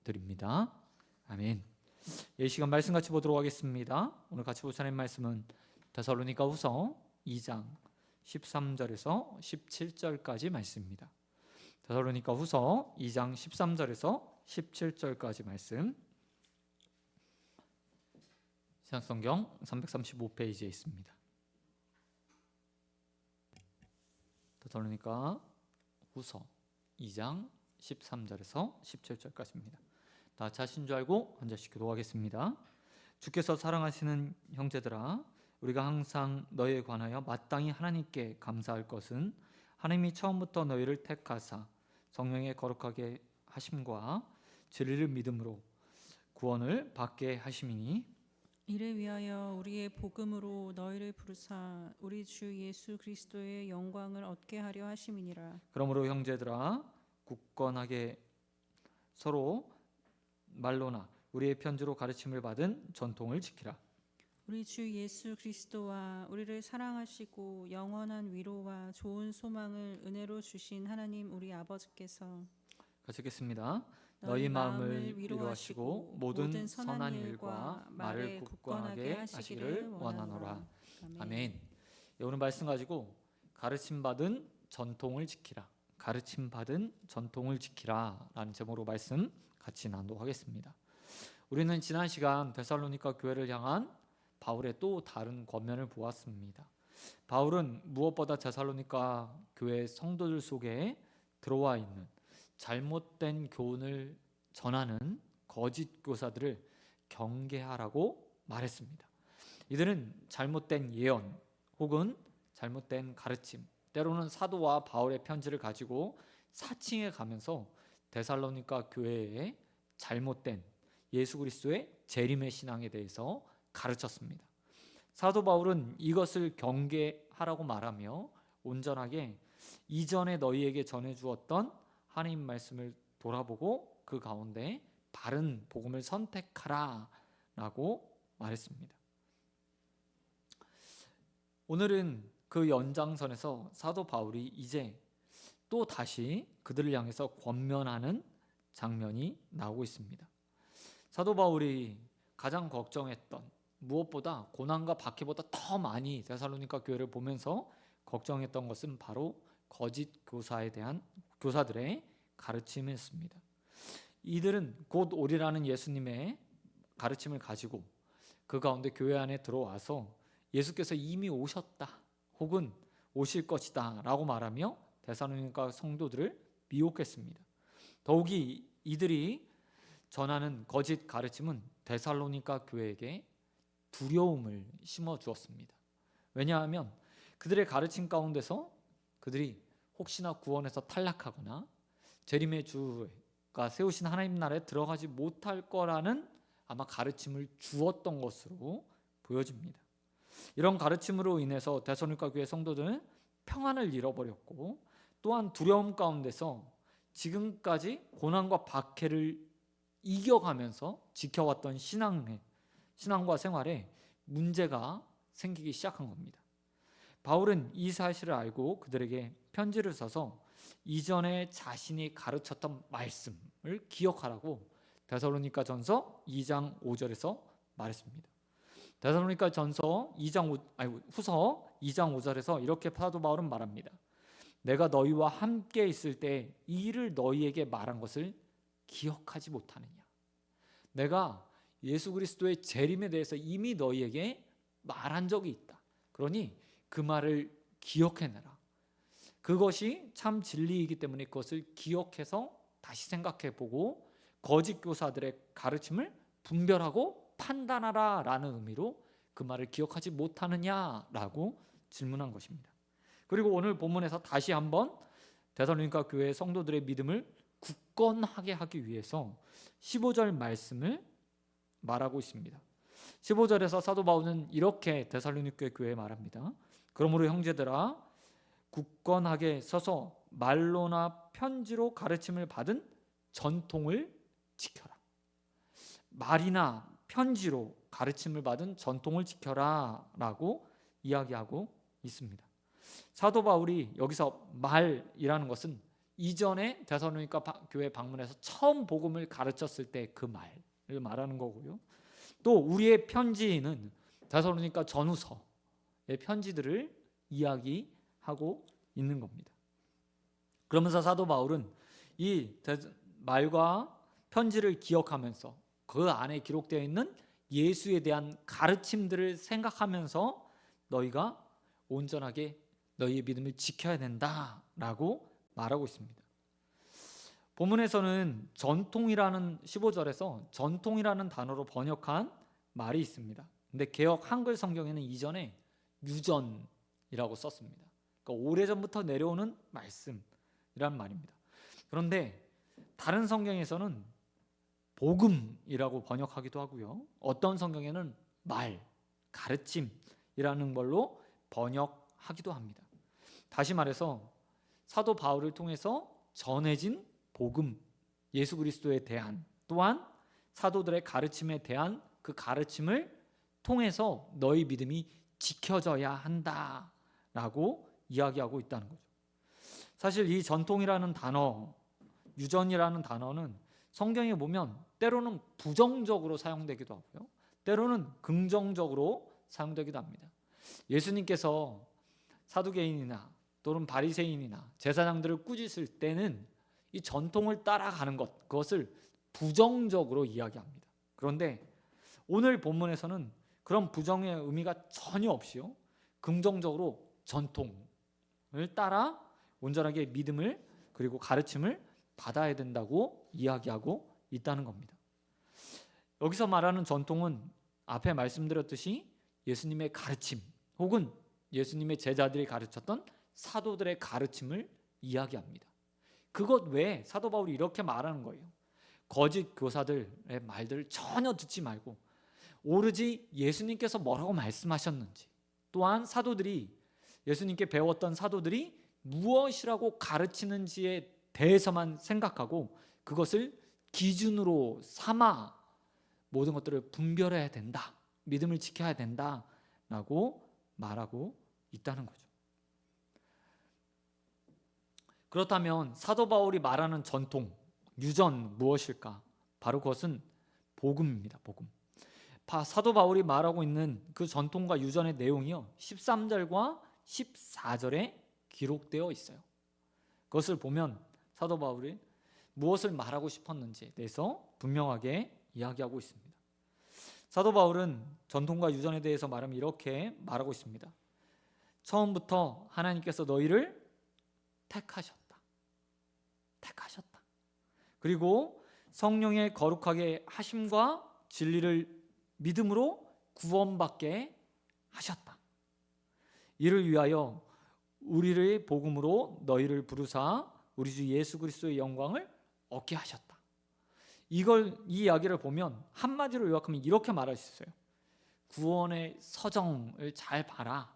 드립니다. 아멘. 이 시간 말씀 같이 보도록 하겠습니다. 오늘 같이 볼 하나님 말씀은 데살로니가후서 2장 13절에서 17절까지 말씀입니다. 데살로니가후서 2장 13절에서 17절까지 말씀, 신약성경 335페이지에 있습니다. 데살로니가후서 2장 13절에서 17절까지입니다. 다 자신 줄 알고 한 절씩 기도하겠습니다. 주께서 사랑하시는 형제들아, 우리가 항상 너희에 관하여 마땅히 하나님께 감사할 것은 하나님이 처음부터 너희를 택하사 성령의 거룩하게 하심과 진리를 믿음으로 구원을 받게 하심이니, 이를 위하여 우리의 복음으로 너희를 부르사 우리 주 예수 그리스도의 영광을 얻게 하려 하심이니라. 그러므로 형제들아, 굳건하게 서로 말로나 우리의 편지로 가르침을 받은 전통을 지키라. 우리 주 예수 그리스도와 우리를 사랑하시고 영원한 위로와 좋은 소망을 은혜로 주신 하나님 우리 아버지께서 같이 읽겠습니다. 너희 마음을 위로하시고 모든 선한 일과 말을 굳건하게 하시기를 원하노라. 아멘. 오늘 말씀 가지고 가르침받은 전통을 지키라, 가르침받은 전통을 지키라 라는 제목으로 말씀 같이 나누도록 하겠습니다. 우리는 지난 시간 데살로니가 교회를 향한 바울의 또 다른 권면을 보았습니다. 바울은 무엇보다 데살로니가 교회 성도들 속에 들어와 있는 잘못된 교훈을 전하는 거짓 교사들을 경계하라고 말했습니다. 이들은 잘못된 예언 혹은 잘못된 가르침, 때로는 사도와 바울의 편지를 가지고 사칭해 가면서 데살로니가 교회의 잘못된 예수 그리스도의 재림의 신앙에 대해서 가르쳤습니다. 사도 바울은 이것을 경계하라고 말하며 온전하게 이전에 너희에게 전해주었던 하나님 말씀을 돌아보고 그 가운데 바른 복음을 선택하라 라고 말했습니다. 오늘은 그 연장선에서 사도 바울이 이제 또 다시 그들을 향해서 권면하는 장면이 나오고 있습니다. 사도 바울이 가장 걱정했던, 무엇보다 고난과 박해보다 더 많이 데살로니가 교회를 보면서 걱정했던 것은 바로 거짓 교사에 대한 교사들의 가르침이었습니다. 이들은 곧 오리라는 예수님의 가르침을 가지고 그 가운데 교회 안에 들어와서 예수께서 이미 오셨다 혹은 오실 것이다 라고 말하며 데살로니가 성도들을 미혹했습니다. 더욱이 이들이 전하는 거짓 가르침은 데살로니가 교회에게 두려움을 심어주었습니다. 왜냐하면 그들의 가르침 가운데서 그들이 혹시나 구원에서 탈락하거나 재림의 주가 세우신 하나님 나라에 들어가지 못할 거라는 아마 가르침을 주었던 것으로 보여집니다. 이런 가르침으로 인해서 데살로니가 교회 성도들은 평안을 잃어버렸고, 또한 두려움 가운데서 지금까지 고난과 박해를 이겨가면서 지켜왔던 신앙과 생활에 문제가 생기기 시작한 겁니다. 바울은 이 사실을 알고 그들에게 편지를 써서 이전에 자신이 가르쳤던 말씀을 기억하라고 데살로니가 전서 2장 5절에서 말했습니다. 데살로니가 후서 2장 5절에서 이렇게 사도 바울은 말합니다. 내가 너희와 함께 있을 때 이 일을 너희에게 말한 것을 기억하지 못하느냐. 내가 예수 그리스도의 재림에 대해서 이미 너희에게 말한 적이 있다. 그러니 그 말을 기억해내라. 그것이 참 진리이기 때문에 그것을 기억해서 다시 생각해보고 거짓 교사들의 가르침을 분별하고 판단하라 라는 의미로 그 말을 기억하지 못하느냐라고 질문한 것입니다. 그리고 오늘 본문에서 다시 한번 데살로니가 교회 성도들의 믿음을 굳건하게 하기 위해서 15절 말씀을 말하고 있습니다. 15절에서 사도 바울은 이렇게 데살로니가 교회에 말합니다. 그러므로 형제들아, 굳건하게 서서 말로나 편지로 가르침을 받은 전통을 지켜라. 말이나 편지로 가르침을 받은 전통을 지켜라 라고 이야기하고 있습니다. 사도 바울이 여기서 말이라는 것은 이전에 데살로니가 교회 방문해서 처음 복음을 가르쳤을 때 그 말을 말하는 거고요. 또 우리의 편지는 데살로니가 전후서의 편지들을 이야기하고 있는 겁니다. 그러면서 사도 바울은 이 말과 편지를 기억하면서 그 안에 기록되어 있는 예수에 대한 가르침들을 생각하면서 너희가 온전하게 너희의 믿음을 지켜야 된다라고 말하고 있습니다. 본문에서는 전통이라는 15절에서 전통이라는 단어로 번역한 말이 있습니다. 근데 개역 한글 성경에는 이전에 유전이라고 썼습니다. 그러니까 오래전부터 내려오는 말씀이란 말입니다. 그런데 다른 성경에서는 복음이라고 번역하기도 하고요. 어떤 성경에는 말, 가르침이라는 걸로 번역하기도 합니다. 다시 말해서 사도 바울을 통해서 전해진 복음, 예수 그리스도에 대한, 또한 사도들의 가르침에 대한 그 가르침을 통해서 너희 믿음이 지켜져야 한다라고 이야기하고 있다는 거죠. 사실 이 전통이라는 단어, 유전이라는 단어는 성경에 보면 때로는 부정적으로 사용되기도 하고요, 때로는 긍정적으로 사용되기도 합니다. 예수님께서 사두개인이나 또는 바리새인이나 제사장들을 꾸짖을 때는 이 전통을 따라가는 것, 그것을 부정적으로 이야기합니다. 그런데 오늘 본문에서는 그런 부정의 의미가 전혀 없이요, 긍정적으로 전통을 따라 온전하게 믿음을 그리고 가르침을 받아야 된다고 이야기하고 있다는 겁니다. 여기서 말하는 전통은 앞에 말씀드렸듯이 예수님의 가르침 혹은 예수님의 제자들이 가르쳤던 사도들의 가르침을 이야기합니다. 그것 외에 사도 바울이 이렇게 말하는 거예요. 거짓 교사들의 말들을 전혀 듣지 말고 오로지 예수님께서 뭐라고 말씀하셨는지, 또한 사도들이 예수님께 배웠던 사도들이 무엇이라고 가르치는지에 대해서만 생각하고 그것을 기준으로 삼아 모든 것들을 분별해야 된다, 믿음을 지켜야 된다라고 말하고 있다는 거죠. 그렇다면 사도 바울이 말하는 전통, 유전 무엇일까? 바로 그것은 복음입니다. 복음. 사도 바울이 말하고 있는 그 전통과 유전의 내용이요, 13절과 14절에 기록되어 있어요. 그것을 보면 사도 바울이 무엇을 말하고 싶었는지에 대해서 분명하게 이야기하고 있습니다. 사도 바울은 전통과 유전에 대해서 말하면 이렇게 말하고 있습니다. 처음부터 하나님께서 너희를 택하셨다. 그리고 성령의 거룩하게 하심과 진리를 믿음으로 구원받게 하셨다. 이를 위하여 우리를 복음으로 너희를 부르사 우리 주 예수 그리스도의 영광을 얻게 하셨다. 이 이야기를 보면 한마디로 요약하면 이렇게 말할 수 있어요. 구원의 서정을 잘 봐라.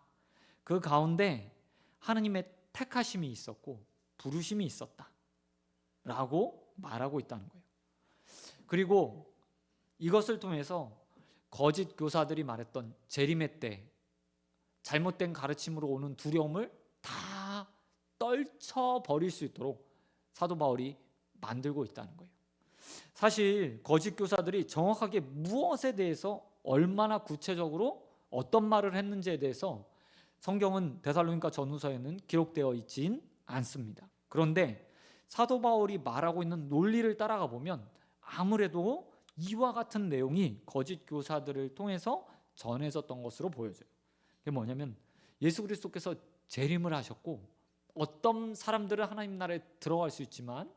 그 가운데 하나님의 택하심이 있었고 부르심이 있었다 라고 말하고 있다는 거예요. 그리고 이것을 통해서 거짓 교사들이 말했던 재림의 때 잘못된 가르침으로 오는 두려움을 다 떨쳐버릴 수 있도록 사도 바울이 만들고 있다는 거예요. 사실 거짓 교사들이 정확하게 무엇에 대해서 얼마나 구체적으로 어떤 말을 했는지에 대해서 성경은 데살로니가 전후서에는 기록되어 있진 않습니다. 그런데 사도 바울이 말하고 있는 논리를 따라가 보면 아무래도 이와 같은 내용이 거짓 교사들을 통해서 전해졌던 것으로 보여져요. 그게 뭐냐면 예수 그리스도께서 재림을 하셨고 어떤 사람들은 하나님 나라에 들어갈 수 있지만,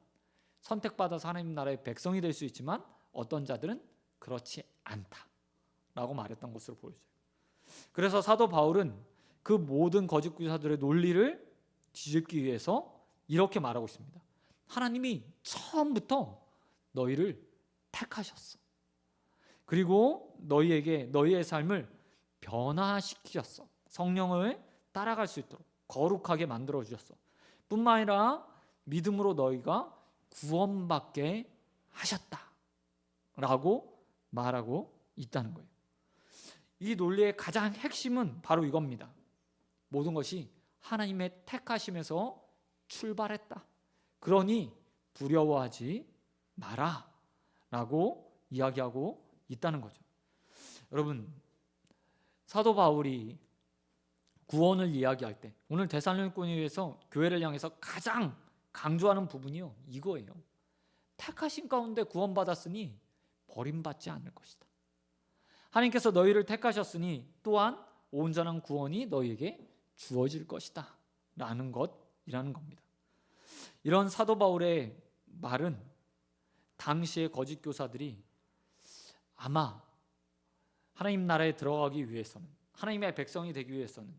선택받아서 하나님 나라의 백성이 될 수 있지만 어떤 자들은 그렇지 않다라고 말했던 것으로 보여져요. 그래서 사도 바울은 그 모든 거짓 교사들의 논리를 뒤집기 위해서 이렇게 말하고 있습니다. 하나님이 처음부터 너희를 택하셨어. 그리고 너희에게 너희의 삶을 변화시키셨어. 성령을 따라갈 수 있도록 거룩하게 만들어 주셨어. 뿐만 아니라 믿음으로 너희가 구원받게 하셨다라고 말하고 있다는 거예요. 이 논리의 가장 핵심은 바로 이겁니다. 모든 것이 하나님의 택하심에서 출발했다. 그러니 두려워하지 마라 라고 이야기하고 있다는 거죠. 여러분, 사도 바울이 구원을 이야기할 때 오늘 데살로니가에서 교회를 향해서 가장 강조하는 부분이요, 이거예요. 택하신 가운데 구원받았으니 버림받지 않을 것이다. 하나님께서 너희를 택하셨으니 또한 온전한 구원이 너희에게 주어질 것이다 라는 것이라는 겁니다. 이런 사도 바울의 말은 당시의 거짓 교사들이 아마 하나님 나라에 들어가기 위해서는, 하나님의 백성이 되기 위해서는,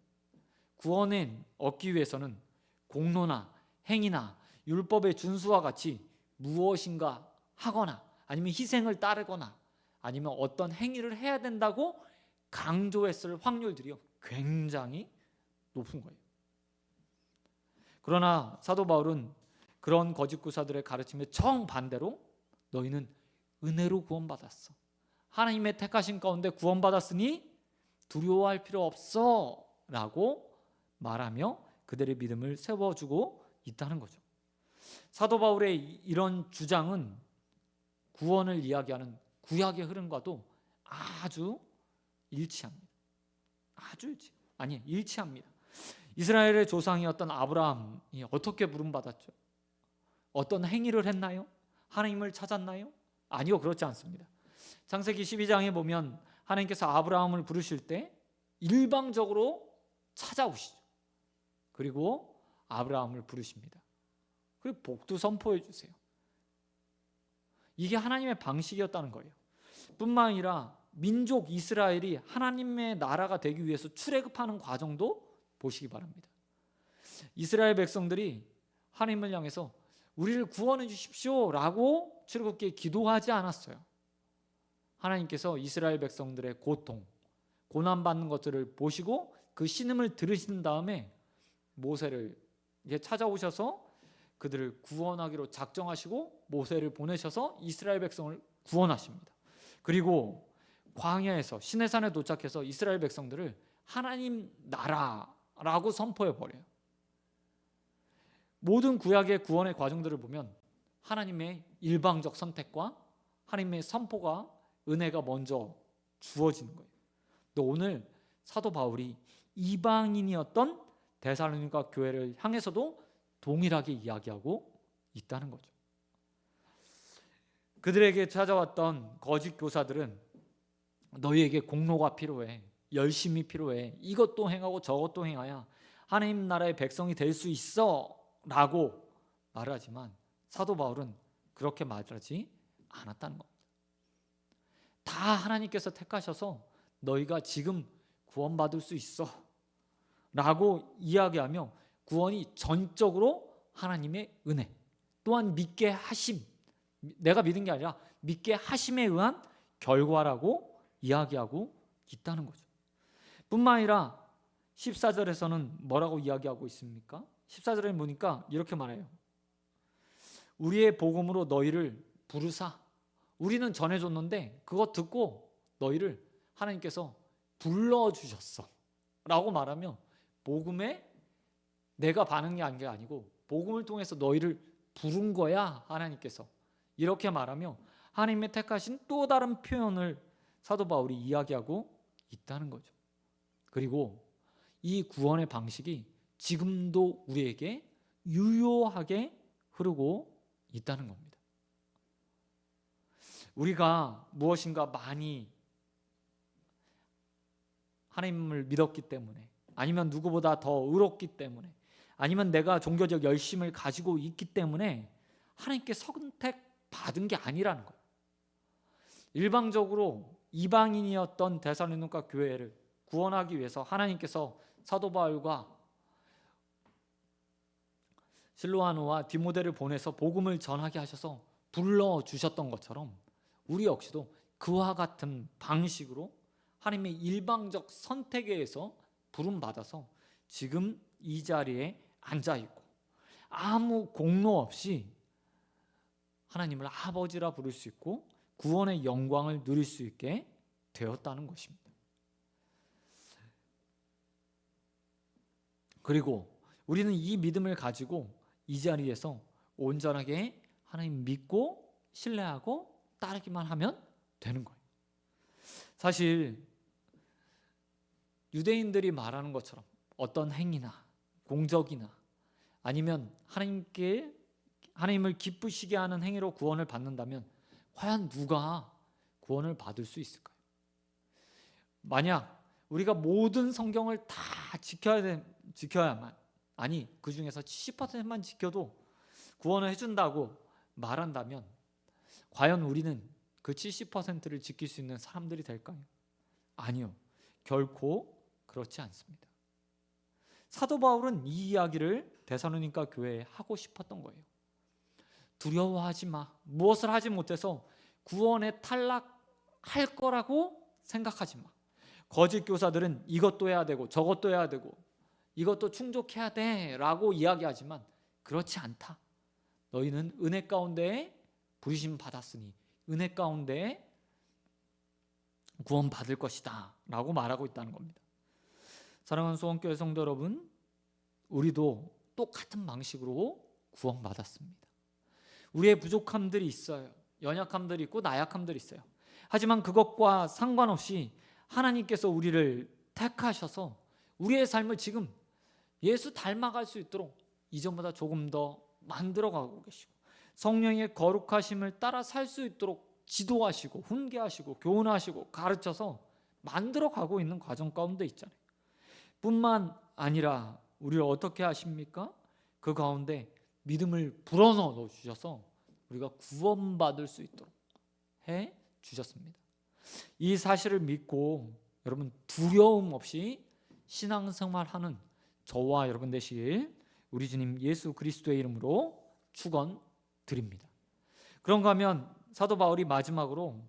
구원을 얻기 위해서는 공로나 행위나 율법의 준수와 같이 무엇인가 하거나 아니면 희생을 따르거나 아니면 어떤 행위를 해야 된다고 강조했을 확률들이 굉장히 높은 거예요. 그러나 사도 바울은 그런 거짓 교사들의 가르침에 정반대로 너희는 은혜로 구원받았어, 하나님의 택하신 가운데 구원받았으니 두려워할 필요 없어 라고 말하며 그들의 믿음을 세워주고 있다는 거죠. 사도 바울의 이런 주장은 구원을 이야기하는 구약의 흐름과도 아주 일치합니다. 일치합니다. 이스라엘의 조상이었던 아브라함이 어떻게 부름받았죠? 어떤 행위를 했나요? 하나님을 찾았나요? 아니요, 그렇지 않습니다. 창세기 12장에 보면 하나님께서 아브라함을 부르실 때 일방적으로 찾아오시죠. 그리고 아브라함을 부르십니다. 그리고 복도 선포해 주세요. 이게 하나님의 방식이었다는 거예요. 뿐만 아니라 민족 이스라엘이 하나님의 나라가 되기 위해서 출애굽하는 과정도 보시기 바랍니다. 이스라엘 백성들이 하나님을 향해서 우리를 구원해 주십시오 라고 출애굽기에 기도하지 않았어요. 하나님께서 이스라엘 백성들의 고통, 고난받는 것들을 보시고 그 신음을 들으신 다음에 모세를 찾아오셔서 그들을 구원하기로 작정하시고 모세를 보내셔서 이스라엘 백성을 구원하십니다. 그리고 광야에서 시내산에 도착해서 이스라엘 백성들을 하나님 나라라고 선포해 버려요. 모든 구약의 구원의 과정들을 보면 하나님의 일방적 선택과 하나님의 선포가, 은혜가 먼저 주어지는 거예요. 또 오늘 사도 바울이 이방인이었던 데살로니가 교회를 향해서도 동일하게 이야기하고 있다는 거죠. 그들에게 찾아왔던 거짓 교사들은 너희에게 공로가 필요해, 열심이 필요해, 이것도 행하고 저것도 행해야 하나님 나라의 백성이 될 수 있어 라고 말하지만 사도 바울은 그렇게 말하지 않았다는 겁니다. 다 하나님께서 택하셔서 너희가 지금 구원받을 수 있어 라고 이야기하며 구원이 전적으로 하나님의 은혜, 또한 믿게 하심, 내가 믿은 게 아니라 믿게 하심에 의한 결과라고 이야기하고 있다는 거죠. 뿐만 아니라 14절에서는 뭐라고 이야기하고 있습니까? 14절에 보니까 이렇게 말해요. 우리의 복음으로 너희를 부르사, 우리는 전해줬는데 그거 듣고 너희를 하나님께서 불러주셨어 라고 말하며 복음에 내가 반응한 게 아니고 복음을 통해서 너희를 부른 거야 하나님께서, 이렇게 말하며 하나님의 택하신 또 다른 표현을 사도 바울이 이야기하고 있다는 거죠. 그리고 이 구원의 방식이 지금도 우리에게 유효하게 흐르고 있다는 겁니다. 우리가 무엇인가 많이 하나님을 믿었기 때문에, 아니면 누구보다 더 의롭기 때문에, 아니면 내가 종교적 열심을 가지고 있기 때문에 하나님께 선택받은 게 아니라는 거예요. 일방적으로 이방인이었던 데살로니가 교회를 구원하기 위해서 하나님께서 사도 바울과 실로아노와 디모데를 보내서 복음을 전하게 하셔서 불러주셨던 것처럼 우리 역시도 그와 같은 방식으로 하나님의 일방적 선택에 의해서 부름받아서 지금 이 자리에 앉아있고 아무 공로 없이 하나님을 아버지라 부를 수 있고 구원의 영광을 누릴 수 있게 되었다는 것입니다. 그리고 우리는 이 믿음을 가지고 이 자리에서 온전하게 하나님 믿고 신뢰하고 따르기만 하면 되는 거예요. 사실 유대인들이 말하는 것처럼 어떤 행위나 공적이나 아니면 하나님을 기쁘시게 하는 행위로 구원을 받는다면 과연 누가 구원을 받을 수 있을까요? 만약 우리가 모든 성경을 다 지켜야만, 아니 그 중에서 70%만 지켜도 구원을 해준다고 말한다면 과연 우리는 그 70%를 지킬 수 있는 사람들이 될까요? 아니요, 결코 그렇지 않습니다. 사도 바울은 이 이야기를 데살로니가 교회에 하고 싶었던 거예요. 두려워하지 마. 무엇을 하지 못해서 구원에 탈락할 거라고 생각하지 마. 거짓 교사들은 이것도 해야 되고 저것도 해야 되고 이것도 충족해야 돼 라고 이야기하지만 그렇지 않다. 너희는 은혜 가운데 부르심 받았으니 은혜 가운데 구원 받을 것이다 라고 말하고 있다는 겁니다. 사랑하는 소원교회 성도 여러분, 우리도 똑같은 방식으로 구원 받았습니다. 우리의 부족함들이 있어요. 연약함들이 있고 나약함들이 있어요. 하지만 그것과 상관없이 하나님께서 우리를 택하셔서 우리의 삶을 지금 예수 닮아갈 수 있도록 이전보다 조금 더 만들어가고 계시고 성령의 거룩하심을 따라 살 수 있도록 지도하시고 훈계하시고 교훈하시고 가르쳐서 만들어가고 있는 과정 가운데 있잖아요. 뿐만 아니라 우리를 어떻게 하십니까? 그 가운데 믿음을 불어넣어 주셔서 우리가 구원받을 수 있도록 해 주셨습니다. 이 사실을 믿고 여러분 두려움 없이 신앙생활하는 저와 여러분 되시길 우리 주님 예수 그리스도의 이름으로 축원드립니다. 그런가 하면 사도 바울이 마지막으로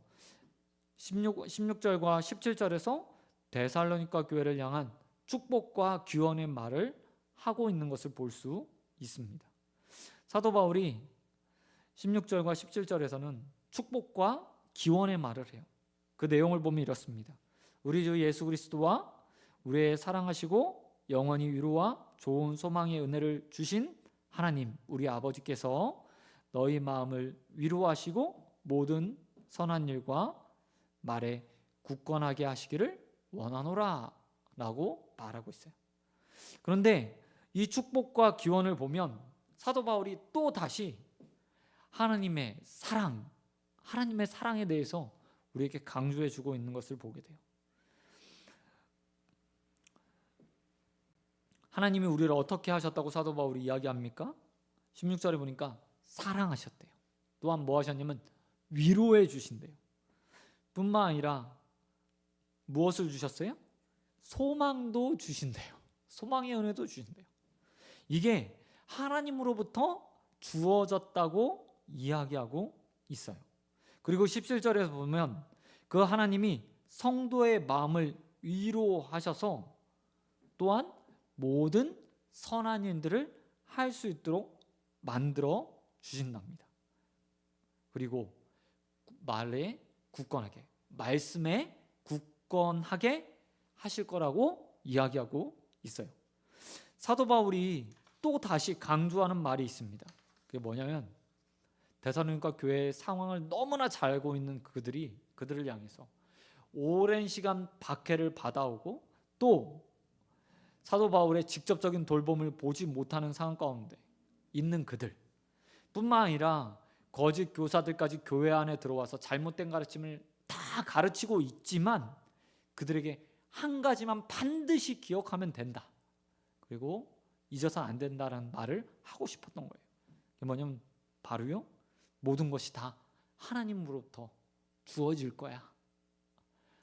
16절과 17절에서 데살로니가 교회를 향한 축복과 기원의 말을 하고 있는 것을 볼 수 있습니다. 사도 바울이 16절과 17절에서는 축복과 기원의 말을 해요. 그 내용을 보면 이렇습니다. 우리 주 예수 그리스도와 우리의 사랑하시고 영원히 위로와 좋은 소망의 은혜를 주신 하나님 우리 아버지께서 너희 마음을 위로하시고 모든 선한 일과 말에 굳건하게 하시기를 원하노라 라고 말하고 있어요. 그런데 이 축복과 기원을 보면 사도 바울이 또 다시 하나님의 사랑에 대해서 우리에게 강조해 주고 있는 것을 보게 돼요. 하나님이 우리를 어떻게 하셨다고 사도 바울이 이야기합니까? 16절에 보니까 사랑하셨대요. 또한 뭐 하셨냐면 위로해 주신대요. 뿐만 아니라 무엇을 주셨어요? 소망도 주신대요. 소망의 은혜도 주신대요. 이게 하나님으로부터 주어졌다고 이야기하고 있어요. 그리고 17절에서 보면 그 하나님이 성도의 마음을 위로하셔서 또한 모든 선한 일들을 할 수 있도록 만들어 주신답니다. 그리고 말에 굳건하게, 말씀에 굳건하게 하실 거라고 이야기하고 있어요. 사도 바울이 또 다시 강조하는 말이 있습니다. 그게 뭐냐면 데살로니가 교회의 상황을 너무나 잘 알고 있는 그들을 향해서 오랜 시간 박해를 받아오고 또 사도 바울의 직접적인 돌봄을 보지 못하는 상황 가운데 있는 그들 뿐만 아니라 거짓 교사들까지 교회 안에 들어와서 잘못된 가르침을 다 가르치고 있지만 그들에게 한 가지만 반드시 기억하면 된다. 그리고 잊어서는 안 된다라는 말을 하고 싶었던 거예요. 그게 뭐냐면 바로요. 모든 것이 다 하나님으로부터 주어질 거야.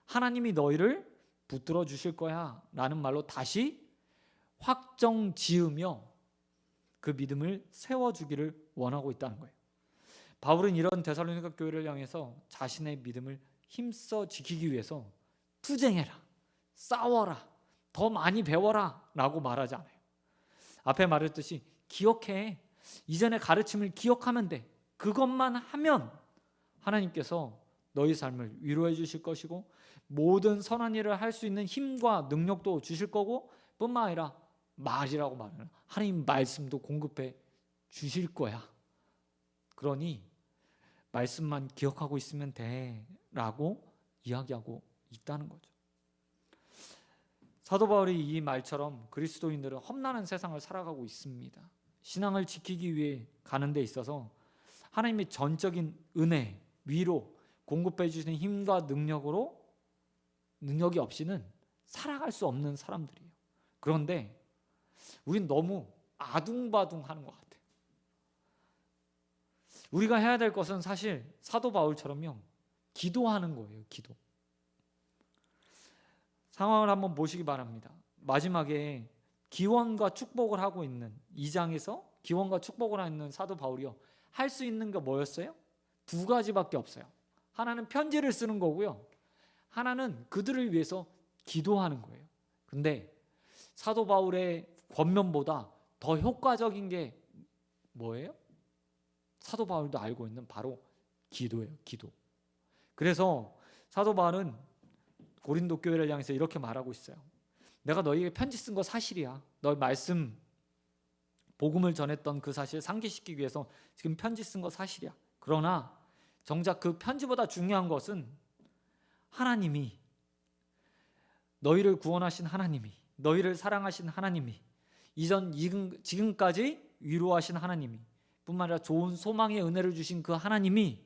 하나님이 너희를 붙들어 주실 거야 라는 말로 다시 확정 지으며 그 믿음을 세워주기를 원하고 있다는 거예요. 바울은 이런 데살로니가 교회를 향해서 자신의 믿음을 힘써 지키기 위해서 투쟁해라, 싸워라, 더 많이 배워라 라고 말하지 않아요. 앞에 말했듯이 기억해. 이전의 가르침을 기억하면 돼. 그것만 하면 하나님께서 너희 삶을 위로해 주실 것이고 모든 선한 일을 할 수 있는 힘과 능력도 주실 거고 뿐만 아니라 말이라고 말하는 하나님 말씀도 공급해 주실 거야 그러니 말씀만 기억하고 있으면 돼라고 이야기하고 있다는 거죠. 사도 바울이 이 말처럼 그리스도인들은 험난한 세상을 살아가고 있습니다. 신앙을 지키기 위해 가는 데 있어서 하나님의 전적인 은혜, 위로, 공급해 주시는 힘과 능력이 없이는 살아갈 수 없는 사람들이에요. 그런데 우린 너무 아둥바둥하는 것 같아요. 우리가 해야 될 것은 사실 사도 바울처럼요, 기도하는 거예요. 기도. 상황을 한번 보시기 바랍니다. 마지막에 기원과 축복을 하고 있는 2장에서 기원과 축복을 하는 사도 바울이요, 할 수 있는 게 뭐였어요? 두 가지밖에 없어요. 하나는 편지를 쓰는 거고요, 하나는 그들을 위해서 기도하는 거예요. 근데 사도 바울의 권면보다 더 효과적인 게 뭐예요? 사도 바울도 알고 있는 바로 기도예요. 기도. 그래서 사도 바울은 고린도 교회를 향해서 이렇게 말하고 있어요. 내가 너희에게 편지 쓴 거 사실이야. 너희 말씀 복음을 전했던 그 사실을 상기시키기 위해서 지금 편지 쓴 거 사실이야. 그러나 정작 그 편지보다 중요한 것은 하나님이, 너희를 구원하신 하나님이, 너희를 사랑하신 하나님이, 지금까지 위로하신 하나님이, 뿐만 아니라 좋은 소망의 은혜를 주신 그 하나님이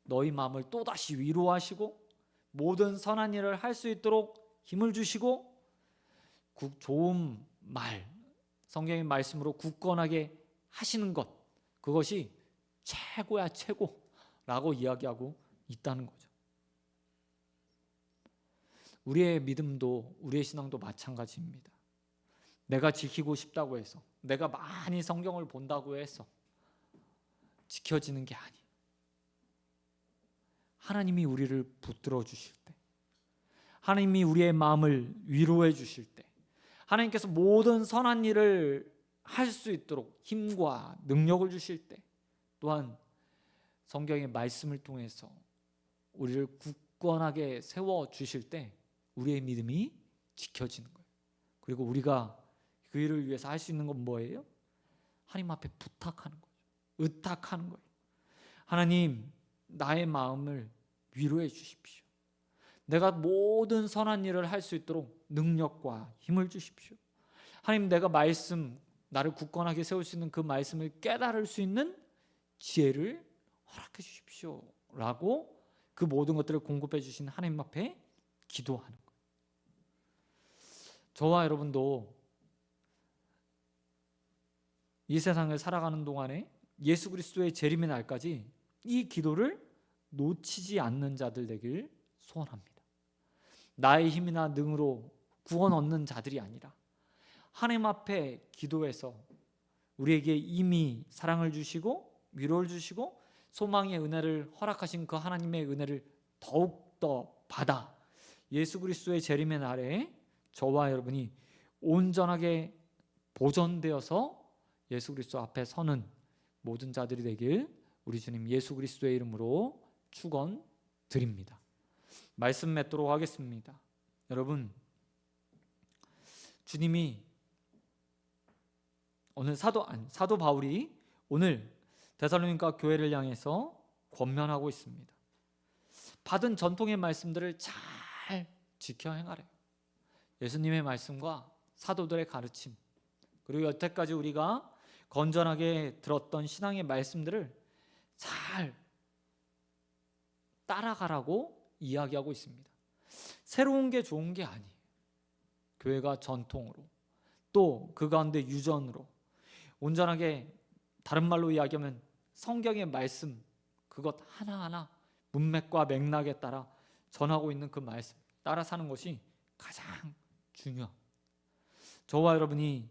너희 마음을 또다시 위로하시고 모든 선한 일을 할 수 있도록 힘을 주시고 좋은 말, 성경의 말씀으로 굳건하게 하시는 것, 그것이 최고야, 최고라고 이야기하고 있다는 거죠. 우리의 믿음도, 우리의 신앙도 마찬가지입니다. 내가 지키고 싶다고 해서, 내가 많이 성경을 본다고 해서 지켜지는 게 아니에요. 하나님이 우리를 붙들어 주실 때, 하나님이 우리의 마음을 위로해 주실 때, 하나님께서 모든 선한 일을 할 수 있도록 힘과 능력을 주실 때, 또한 성경의 말씀을 통해서 우리를 굳건하게 세워 주실 때 우리의 믿음이 지켜지는 거예요. 그리고 우리가 그 일을 위해서 할 수 있는 건 뭐예요? 하나님 앞에 부탁하는 거죠. 의탁하는 거예요. 하나님, 나의 마음을 위로해 주십시오. 내가 모든 선한 일을 할 수 있도록 능력과 힘을 주십시오. 하나님, 내가 나를 굳건하게 세울 수 있는 그 말씀을 깨달을 수 있는 지혜를 허락해 주십시오 라고 그 모든 것들을 공급해 주신 하나님 앞에 기도하는 거예요. 저와 여러분도 이 세상을 살아가는 동안에 예수 그리스도의 재림의 날까지 이 기도를 놓치지 않는 자들 되길 소원합니다. 나의 힘이나 능으로 구원 얻는 자들이 아니라 하나님 앞에 기도해서 우리에게 이미 사랑을 주시고 위로를 주시고 소망의 은혜를 허락하신 그 하나님의 은혜를 더욱더 받아 예수 그리스도의 재림의 날에 저와 여러분이 온전하게 보존되어서 예수 그리스도 앞에 서는 모든 자들이 되길 우리 주님 예수 그리스도의 이름으로 축원드립니다. 말씀 맺도록 하겠습니다. 여러분, 주님이 오늘 사도 바울이 오늘 데살로니가 교회를 향해서 권면하고 있습니다. 받은 전통의 말씀들을 잘 지켜 행하래. 예수님의 말씀과 사도들의 가르침, 그리고 여태까지 우리가 건전하게 들었던 신앙의 말씀들을 잘 따라가라고 이야기하고 있습니다. 새로운 게 좋은 게 아니에요. 교회가 전통으로, 또 그 가운데 유전으로 온전하게, 다른 말로 이야기하면 성경의 말씀 그것 하나하나 문맥과 맥락에 따라 전하고 있는 그 말씀 따라 사는 것이 가장 중요합니다. 저와 여러분이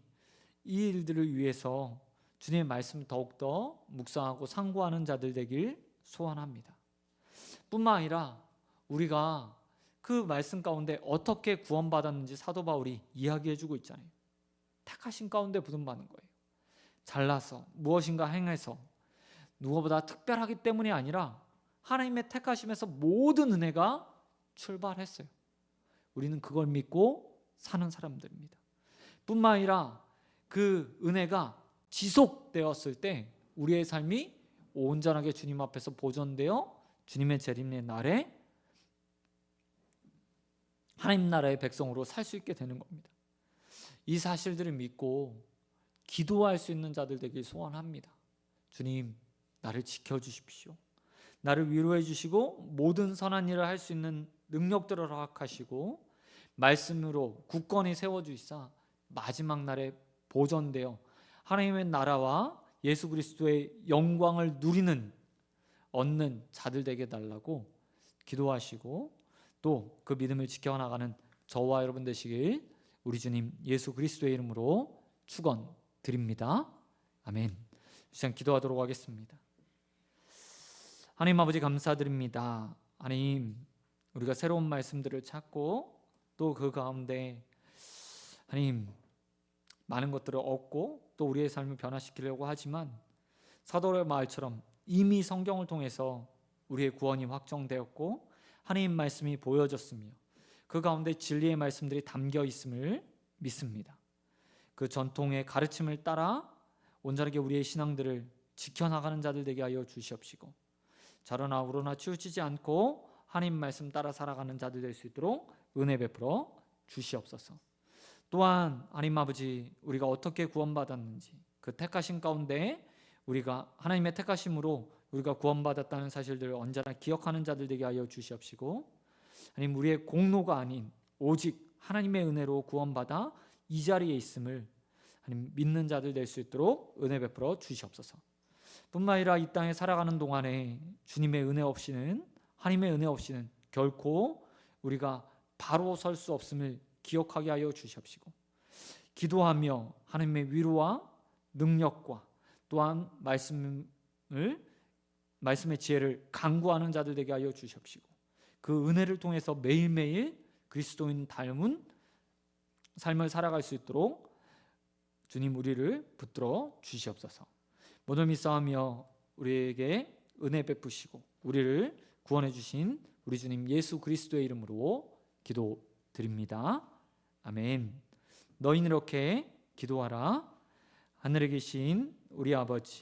이 일들을 위해서 주님의 말씀을 더욱더 묵상하고 상고하는 자들 되길 소원합니다. 뿐만 아니라 우리가 그 말씀 가운데 어떻게 구원받았는지 사도 바울이 이야기해주고 있잖아요. 택하신 가운데 부름받는 거예요. 잘나서 무엇인가 행해서 누구보다 특별하기 때문이 아니라 하나님의 택하심에서 모든 은혜가 출발했어요. 우리는 그걸 믿고 사는 사람들입니다. 뿐만 아니라 그 은혜가 지속되었을 때 우리의 삶이 온전하게 주님 앞에서 보존되어 주님의 재림의 날에 하나님 나라의 백성으로 살 수 있게 되는 겁니다. 이 사실들을 믿고 기도할 수 있는 자들 되길 소원합니다. 주님, 나를 지켜주십시오. 나를 위로해 주시고 모든 선한 일을 할 수 있는 능력들을 허락하시고 말씀으로 굳건히 세워주시사 마지막 날에 보존되어 하나님의 나라와 예수 그리스도의 영광을 얻는 자들 되게 달라고 기도하시고 또 그 믿음을 지켜나가는 저와 여러분 되시길 우리 주님 예수 그리스도의 이름으로 축원드립니다. 아멘. 시간 기도하도록 하겠습니다. 하나님 아버지 감사드립니다. 하나님, 우리가 새로운 말씀들을 찾고 또 그 가운데 하나님 많은 것들을 얻고 또 우리의 삶을 변화시키려고 하지만 사도의 말처럼 이미 성경을 통해서 우리의 구원이 확정되었고 하나님 말씀이 보여졌으며 그 가운데 진리의 말씀들이 담겨 있음을 믿습니다. 그 전통의 가르침을 따라 온전하게 우리의 신앙들을 지켜나가는 자들 되게 하여 주시옵시고 좌로나 우로나 치우치지 않고 하나님 말씀 따라 살아가는 자들 될 수 있도록 은혜 베풀어 주시옵소서. 또한 하나님 아버지, 우리가 어떻게 구원받았는지 그 택하심 가운데 우리가 하나님의 택하심으로 우리가 구원받았다는 사실들을 언제나 기억하는 자들 되게 하여 주시옵시고 하나님, 우리의 공로가 아닌 오직 하나님의 은혜로 구원받아 이 자리에 있음을 하나님 믿는 자들 될 수 있도록 은혜 베풀어 주시옵소서. 뿐만 아니라 이 땅에 살아가는 동안에 주님의 은혜 없이는, 하나님의 은혜 없이는 결코 우리가 바로 설 수 없음을 기억하게 하여 주시옵시고 기도하며 하나님의 위로와 능력과 또한 말씀의 지혜를 강구하는 자들 되게 하여 주시옵시고 그 은혜를 통해서 매일매일 그리스도인 닮은 삶을 살아갈 수 있도록 주님 우리를 붙들어 주시옵소서. 모든 믿사오며 우리에게 은혜 베푸시고 우리를 구원해 주신 우리 주님 예수 그리스도의 이름으로 기도드립니다. 아멘. 너희는 이렇게 기도하라. 하늘에 계신 우리 아버지,